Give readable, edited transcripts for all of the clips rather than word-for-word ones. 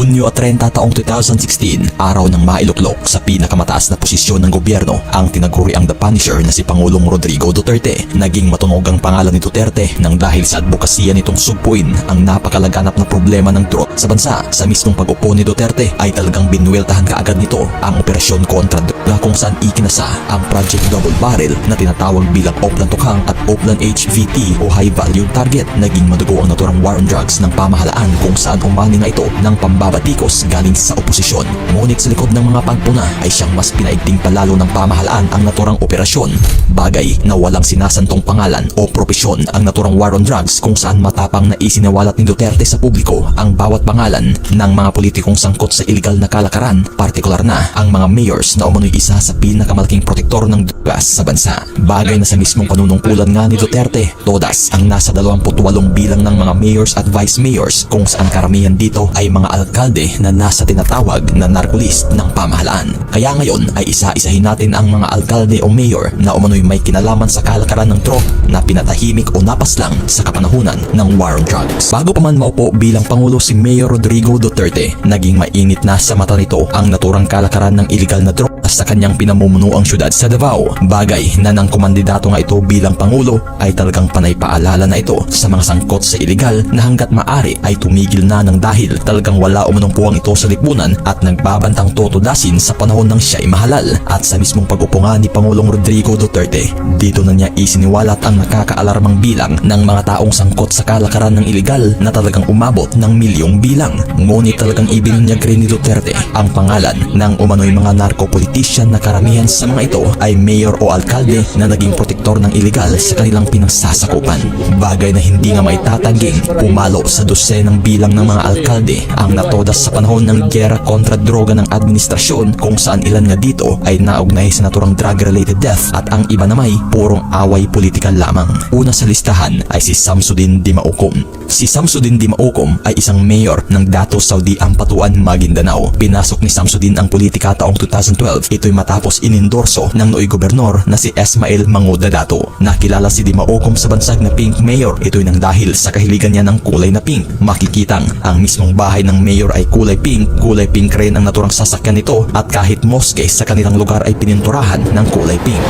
Hunyo 30 taong 2016, araw ng mailuklok sa pinakamataas na posisyon ng gobyerno ang tinaguriang The Punisher na si Pangulong Rodrigo Duterte. Naging matunog ang pangalan ni Duterte nang dahil sa advokasya nitong sugpuin ang napakalaganap na problema ng drug sa bansa. Sa mismong pag-upo ni Duterte ay talagang binuweltahan kaagad nito ang operasyon kontra droga kung saan ikinasa ang Project Double Barrel na tinatawag bilang Oplan Tukhang at Oplan HVT o High Value Target. Naging madugo ang naturang war on drugs ng pamahalaan kung saan umani nga ito ng pambabatikos galing sa oposisyon. Ngunit sa likod ng mga pagpuna ay siyang mas pinaigting palalo ng pamahalaan ang naturang operasyon. Bagay na walang sinasantong pangalan o propesyon ang naturang war on drugs kung saan matapang na isinawalat ni Duterte sa publiko ang bawat pangalan ng mga politikong sangkot sa iligal na kalakaran, partikular na ang mga mayors na umano'y isa sa pinakamalaking protektor ng drugas sa bansa. Bagay na sa mismong panunungkulan nga ni Duterte, todas ang nasa 28 bilang ng mga mayors at vice mayors kung saan karamihan dito ay mga alkalde na nasa tinatawag na narcolist ng pamahalaan. Kaya ngayon ay isa-isahin natin ang mga alkalde o mayor na umano'y may kinalaman sa kalakaran ng drug na pinatahimik o napaslang sa kapanahunan ng war on drugs. Bago pa man maupo bilang Pangulo si Mayor Rodrigo Duterte, naging mainit na sa mata nito ang naturang kalakaran ng iligal na drug sa kanyang pinamumunuang syudad sa Davao. Bagay na ng kumandidato nga ito bilang Pangulo ay talagang panay paalala na ito sa mga sangkot sa iligal na hanggat maaari ay tumigil na ng dahil talagang wala umunong puwang ito sa lipunan at nagbabantang totodasin sa panahon ng siya'y mahalal. At sa mismong pag-upo nga ni Pangulong Rodrigo Duterte, dito na niya isiniwalat ang nakakaalarmang bilang ng mga taong sangkot sa kalakaran ng iligal na talagang umabot ng milyong bilang. Ngunit talagang ibinunyag rin ni Duterte ang pangalan ng umano'y mga narco-politician na karamihan sa mga ito ay mayor o alkalde na naging protektor ng iligal sa kanilang pinagsasakupan. Bagay na hindi nga maitataging pumalo sa dosenang bilang ng mga alkalde ang natodas sa panahon ng giyera kontra droga ng administrasyon kung saan ilan nga dito ay naugnay sa naturang drug-related death at ang iba namay purong away politikal lamang. Una sa listahan ay si Samsudin Dimaukom. Si Samsudin Dimaukom ay isang mayor ng Dato Saudi Ampatuan, Maguindanao. Pinasok ni Samsudin ang politika taong 2012. Ito'y matapos inendorso ng nooy gobernador na si Esmael Manguda Dato. Nakilala si Dimaukom sa bansag na pink mayor. Ito'y nang dahil sa kahiligan niya ng kulay na pink. Makikitang ang mismong bahay ng mayor ay kulay pink rin ang naturang sasakyan nito at kahit moske sa kanilang lugar ay pininturahan ng kulay pink.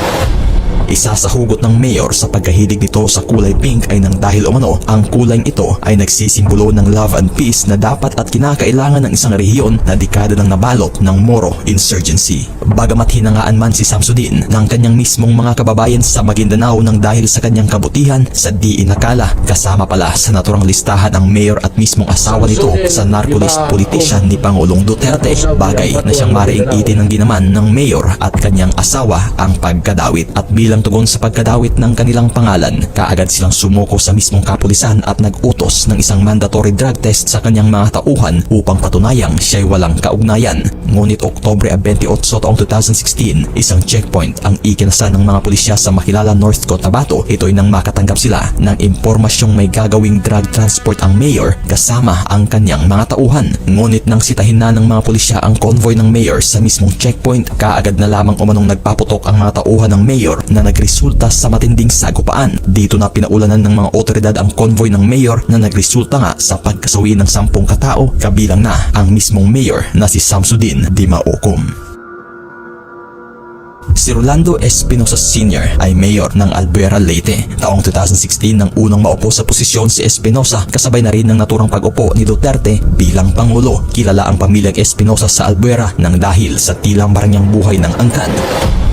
Isa sa hugot ng mayor sa pagkahilig nito sa kulay pink ay nang dahil umano ang kulay ito ay nagsisimbolo ng love and peace na dapat at kinakailangan ng isang rehiyon na dekada ng nabalot ng Moro insurgency. Bagamat hinangaan man si Samsudin ng kanyang mismong mga kababayan sa Maguindanao nang dahil sa kanyang kabutihan, sa di inakala kasama pala sa naturang listahan ang mayor at mismong asawa nito sa narcolist politician ni Pangulong Duterte. Bagay na siyang mariing itinanggi naman ng mayor at kanyang asawa ang pagkadawit at bilang tugon sa pagkadawit ng kanilang pangalan, kaagad silang sumuko sa mismong kapulisan at nag-utos ng isang mandatory drug test sa kanyang mga tauhan upang patunayang siya'y walang kaugnayan. Ngunit Oktobre 28 taong 2016, isang checkpoint ang ikinasa ng mga pulisya sa Makilala, North Cotabato. Ito'y nang makatanggap sila ng impormasyong may gagawing drug transport ang mayor kasama ang kanyang mga tauhan. Ngunit nang sitahin na ng mga pulisya ang convoy ng mayor sa mismong checkpoint, kaagad na lamang umanong nagpaputok ang mga tauhan ng mayor na nagresulta sa matinding sagupaan. Dito na pinaulanan ng mga otoridad ang convoy ng mayor na nagresulta nga sa pagkasawi ng 10 katao, kabilang na ang mismong mayor na si Samsudin Dimaukom. Si Rolando Espinosa Sr. ay mayor ng Albuera, Leyte. Taong 2016 nang unang maupo sa posisyon si Espinosa, kasabay na rin ng naturang pag-upo ni Duterte bilang Pangulo. Kilala ang pamilyang Espinosa sa Albuera nang dahil sa tila maranyang buhay ng angkan,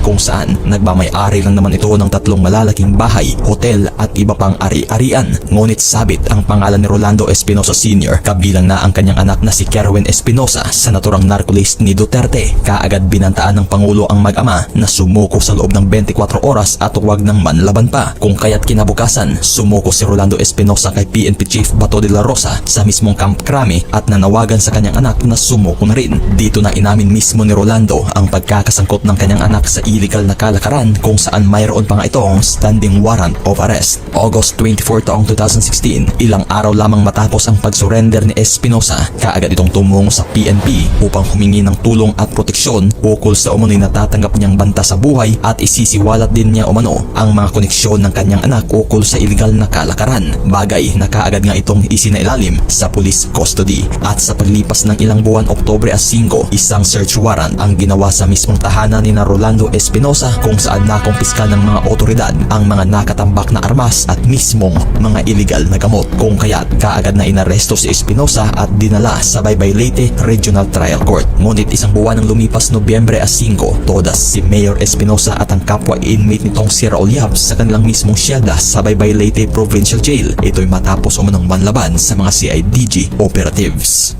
kung saan nagmamay-ari lang naman ito ng 3 malalaking bahay, hotel at iba pang ari-arian. Ngunit sabit ang pangalan ni Rolando Espinosa Sr. kabilang na ang kanyang anak na si Kerwin Espinosa sa naturang narcolist ni Duterte. Kaagad binantaan ng Pangulo ang mag-ama na sumuko sa loob ng 24 oras at huwag nang manlaban pa, kung kaya't kinabukasan sumuko si Rolando Espinosa kay PNP Chief Bato de la Rosa sa mismong Camp Crame at nanawagan sa kanyang anak na sumuko na rin. Dito na inamin mismo ni Rolando ang pagkakasangkot ng kanyang anak sa illegal na kalakaran kung saan mayroon pa nga itong standing warrant of arrest. August 24 taong 2016, ilang araw lamang matapos ang pagsurrender ni Espinosa, kaagad itong tumungo sa PNP upang humingi ng tulong at proteksyon ukol sa umano'y natatanggap niyang banta sa buhay at isisiwalat din niya umano ang mga koneksyon ng kanyang anak ukol sa illegal na kalakaran. Bagay na kaagad nga itong isinailalim sa police custody. At sa paglipas ng ilang buwan, Oktubre 5, isang search warrant ang ginawa sa mismong tahanan ni Rolando Espinosa kung saan nakumpiska ng mga otoridad ang mga nakatambak na armas at mismong mga illegal na gamot. Kung kaya't kaagad na inaresto si Espinosa at dinala sa Baybay Leyte Regional Trial Court. Ngunit isang buwan ng lumipas, Nobyembre 5, todas si Mayor Espinosa at ang kapwa inmate nitong si Raul Yap sa kanilang mismong siyelda sa Baybay Leyte Provincial Jail. Ito'y matapos umunong manlaban sa mga CIDG operatives.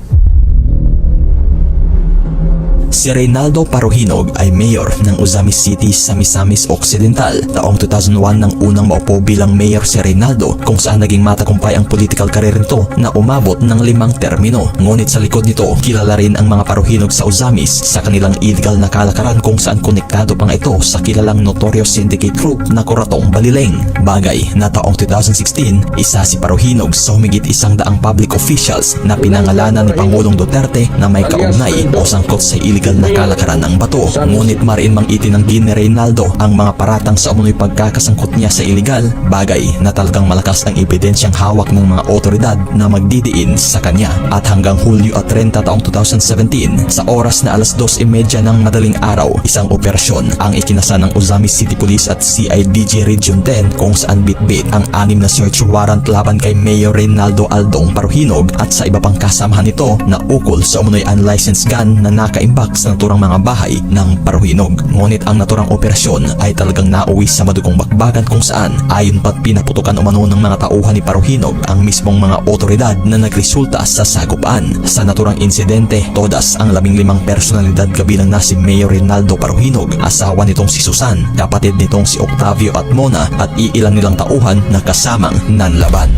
Si Reynaldo Paruhinog ay mayor ng Ozamis City sa Misamis Occidental. Taong 2001 nang unang maupo bilang mayor si Reynaldo, kung saan naging matagumpay ang political career nito na umabot ng 5 termino. Ngunit sa likod nito, kilala rin ang mga Paruhinog sa Ozamis sa kanilang illegal na kalakaran kung saan konektado pang ito sa kilalang notorious syndicate group na Kuratong Balileng. Bagay na taong 2016, isa si Paruhinog sa humigit 100 public officials na pinangalanan ni Pangulong Duterte na may kaugnay o sangkot sa illegal na kalakaran ng bato. Ngunit mariin mang itinanggi ni Reynaldo ang mga paratang sa umunoy pagkakasangkot niya sa illegal, bagay na talagang malakas ang ebidensyang hawak ng mga otoridad na magdidiin sa kanya. At hanggang Hulyo 30 taong 2017, sa oras na alas 2:30 ng madaling araw, isang operasyon ang ikinasa ng Ozamis City Police at CIDG Region 10 kung saan bitbit ang 6 na search warrant laban kay Mayor Reynaldo Aldong Paruhinog at sa iba pang kasamahan nito na ukol sa umunoy unlicensed gun na nakaimbak sa naturang mga bahay ng Paruhinog. Ngunit ang naturang operasyon ay talagang nauwi sa madugong bakbakan kung saan ayon pa't pinaputukan umano ng mga tauhan ni Paruhinog ang mismong mga otoridad na nagresulta sa sagupaan. Sa naturang insidente, todas ang 15 personalidad kabilang na si Mayor Reynaldo Paruhinog, asawa nitong si Susan, kapatid nitong si Octavio at Mona at iilan nilang tauhan na kasamang nanlaban.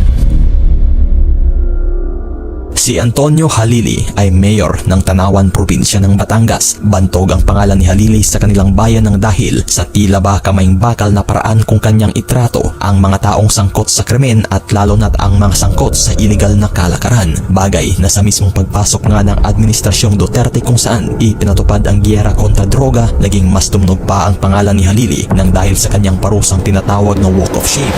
Si Antonio Halili ay mayor ng Tanawan, probinsya ng Batangas. Bantog ang pangalan ni Halili sa kanilang bayan ng dahil sa tila ba kamayng bakal na paraan kung kanyang itrato ang mga taong sangkot sa krimen at lalo na't ang mga sangkot sa illegal na kalakaran. Bagay na sa mismong pagpasok nga ng Administrasyong Duterte kung saan ipinatupad ang giyera kontra droga, naging mas tumunog pa ang pangalan ni Halili nang dahil sa kanyang parusang tinatawag na Walk of Shame,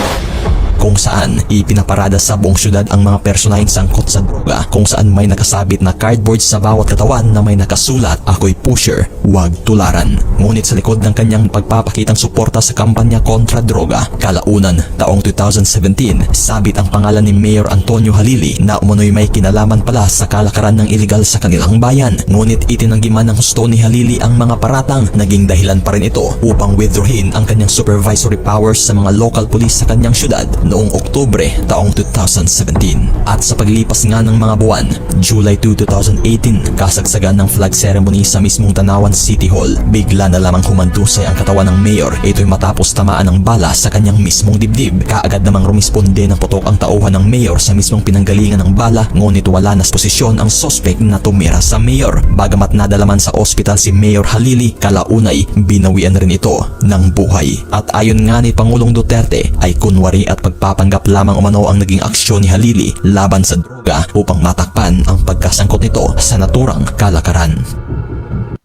kung saan ipinaparada sa buong syudad ang mga personaheng sangkot sa droga, kung saan may nakasabit na cardboard sa bawat katawan na may nakasulat, "Ako'y pusher, huwag tularan." Ngunit sa likod ng kanyang pagpapakitang suporta sa kampanya kontra droga, kalaunan taong 2017, sabit ang pangalan ni Mayor Antonio Halili na umano'y may kinalaman pala sa kalakaran ng illegal sa kanilang bayan. Ngunit itinanggi man ng husto ni Halili ang mga paratang, naging dahilan pa rin ito upang withdrawin ang kanyang supervisory powers sa mga local police sa kanyang syudad noong Oktubre taong 2017. At sa paglipas nga ng mga buwan, July 2, 2018, kasagsagan ng flag ceremony sa mismong Tanawan City Hall, bigla na lamang humandusay ang katawan ng mayor. Ito'y matapos tamaan ng bala sa kanyang mismong dibdib. Kaagad namang rumisponde ng putok ang tauhan ng mayor sa mismong pinanggalingan ng bala, ngunit wala na sa posisyon ang sospek na tumira sa mayor. Bagamat nadala man sa ospital si Mayor Halili, kalaunay binawian rin ito ng buhay. At ayon nga ni Pangulong Duterte ay kunwari at pagpapanggap lamang umano ang naging aksyon ni Halili laban sa droga upang matakpan ang pagkasangkot nito sa naturang kalakaran.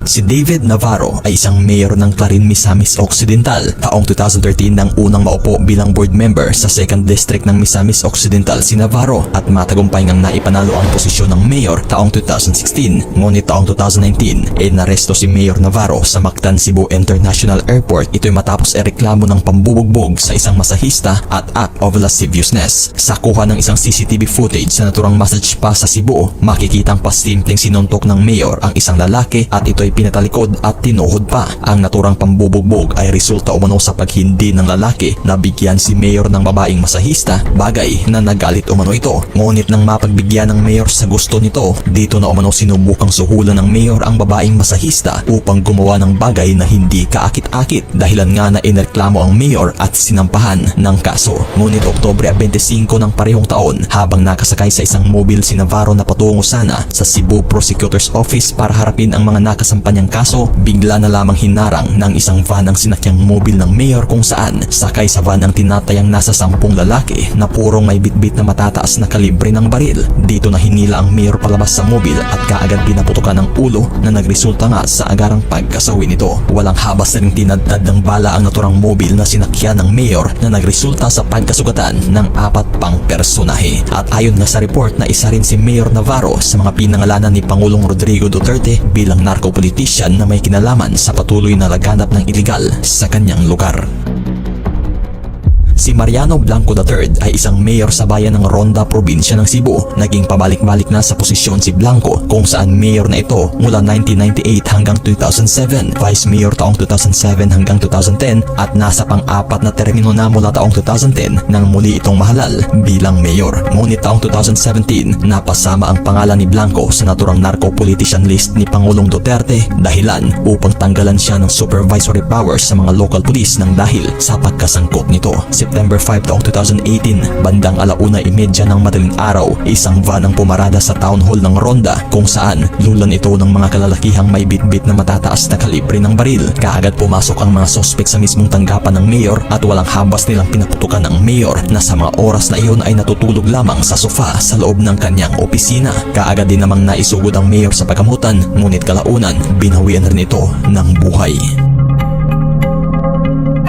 Si David Navarro ay isang mayor ng Clarin, Misamis Occidental. Taong 2013 nang unang maupo bilang board member sa 2nd District ng Misamis Occidental si Navarro at matagumpay ngang naipanalo ang posisyon ng mayor taong 2016. Ngunit taong 2019, naresto si Mayor Navarro sa Mactan, Cebu International Airport. Ito'y matapos reklamo ng pambubugbog sa isang masahista at act of lasciviousness. Sa kuha ng isang CCTV footage sa naturang massage spa sa Cebu, makikitang pasimpleng sinuntok ng mayor ang isang lalaki at ito'y pinatalikod at tinuhod pa. Ang naturang pambubugbog ay resulta umano sa paghindi ng lalaki na bigyan si mayor ng babaeng masahista, bagay na nagalit umano ito. Ngunit nang mapagbigyan ng mayor sa gusto nito, dito na umano sinubukang suhulan Hinula ng mayor ang babaeng masahista upang gumawa ng bagay na hindi kaakit-akit, dahilan nga na inereklamo ang mayor at sinampahan ng kaso. Ngunit Oktubre 25 ng parehong taon, habang nakasakay sa isang mobil si Navarro na patungo sana sa Cebu Prosecutor's Office para harapin ang mga nakasampa niyang kaso, bigla na lamang hinarang ng isang van ang sinakyang mobil ng mayor, kung saan sakay sa van ang tinatayang nasa 10 lalaki na purong may bitbit na matataas na kalibre ng baril. Dito na hinila ang mayor palabas sa mobil at kaagad pinaputukan ng ulo na nagresulta nga sa agarang pagkasawi nito. Walang habas na ring tinadtad ng bala ang naturang mobil na sinakyan ng mayor na nagresulta sa pagkasugatan ng 4 pang personahe. At ayon nga sa report na isa rin si Mayor Navarro sa mga pinangalanan ni Pangulong Rodrigo Duterte bilang narco-politician na may kinalaman sa patuloy na laganap ng iligal sa kanyang lugar. Si Mariano Blanco III ay isang mayor sa bayan ng Ronda, probinsya ng Cebu. Naging pabalik-balik na sa posisyon si Blanco, kung saan mayor na ito mula 1998 hanggang 2007, vice mayor taong 2007 hanggang 2010 at nasa pang-4 na termino na mula taong 2010 nang muli itong mahalal bilang mayor. Ngunit taong 2017, napasama ang pangalan ni Blanco sa naturang narco-politician list ni Pangulong Duterte, dahilan upang tanggalan siya ng supervisory powers sa mga local police nang dahil sa pagkasangkot nito. September 5 taong 2018, bandang 1:30 ng madaling araw, isang van ang pumarada sa town hall ng Ronda, kung saan lulan ito ng mga kalalakihang may bitbit na matataas na kalibre ng baril. Kaagad pumasok ang mga sospek sa mismong tanggapan ng mayor at walang habas nilang pinaputukan ng mayor na sa mga oras na iyon ay natutulog lamang sa sofa sa loob ng kanyang opisina. Kaagad din namang naisugod ang mayor sa pagkamutan, ngunit kalaunan binawian rin ito ng buhay.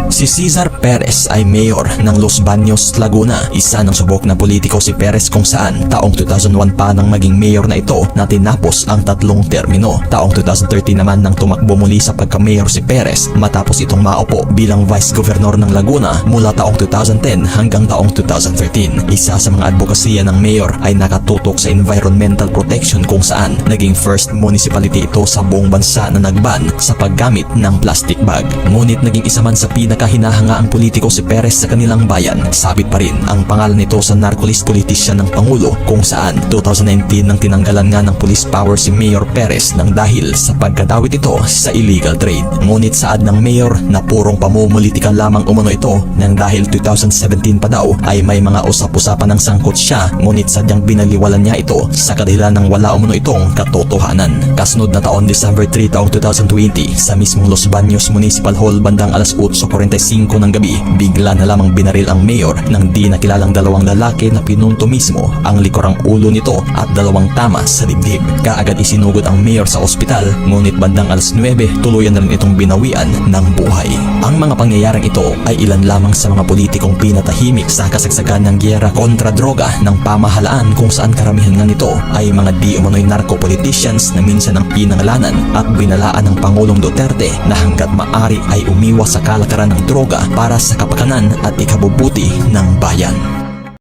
Si Cesar Perez ay mayor ng Los Baños, Laguna. Isa ng subok na politiko si Perez, kung saan taong 2001 pa nang maging mayor na ito na tinapos ang 3 termino. Taong 2013 naman nang tumakbo muli sa pagka-mayor si Perez matapos itong maupo bilang vice governor ng Laguna mula taong 2010 hanggang taong 2013. Isa sa mga advokasya ng mayor ay nakatutok sa environmental protection, kung saan naging first municipality ito sa buong bansa na nagban sa paggamit ng plastic bag. Ngunit naging isa man sa hinahanga ang politiko si Perez sa kanilang bayan, sabit pa rin ang pangalan nito sa narcolist politician ng Pangulo, kung saan 2019 nang tinanggalan nga ng police power si Mayor Perez nang dahil sa pagkadawit ito sa illegal trade. Ngunit saad ng mayor na purong pamumulitika lamang umano ito nang dahil 2017 pa daw ay may mga usap-usapan ng sangkot siya, ngunit sadyang binaliwalan niya ito sa kadahilan ng wala umano itong katotohanan. Kasunod na taon, December 3 taong 2020, sa mismong Los Baños Municipal Hall bandang 8:45 ng gabi, bigla na lamang binaril ang mayor ng di nakilalang 2 lalaki na pinunto mismo ang likurang ulo nito at 2 tama sa dibdib. Kaagad isinugod ang mayor sa ospital, ngunit bandang 9 tuluyan na rin itong binawian ng buhay. Ang mga pangyayaring ito ay ilan lamang sa mga politikong pinatahimik sa kasagsagan ng giyera kontra droga ng pamahalaan, kung saan karamihan nga nito ay mga di umano'y narco-politicians na minsan ang pinangalanan at binalaan ng Pangulong Duterte na hanggat maari ay umiwas sa kalakaran ng droga para sa kapakanan at ikabubuti ng bayan.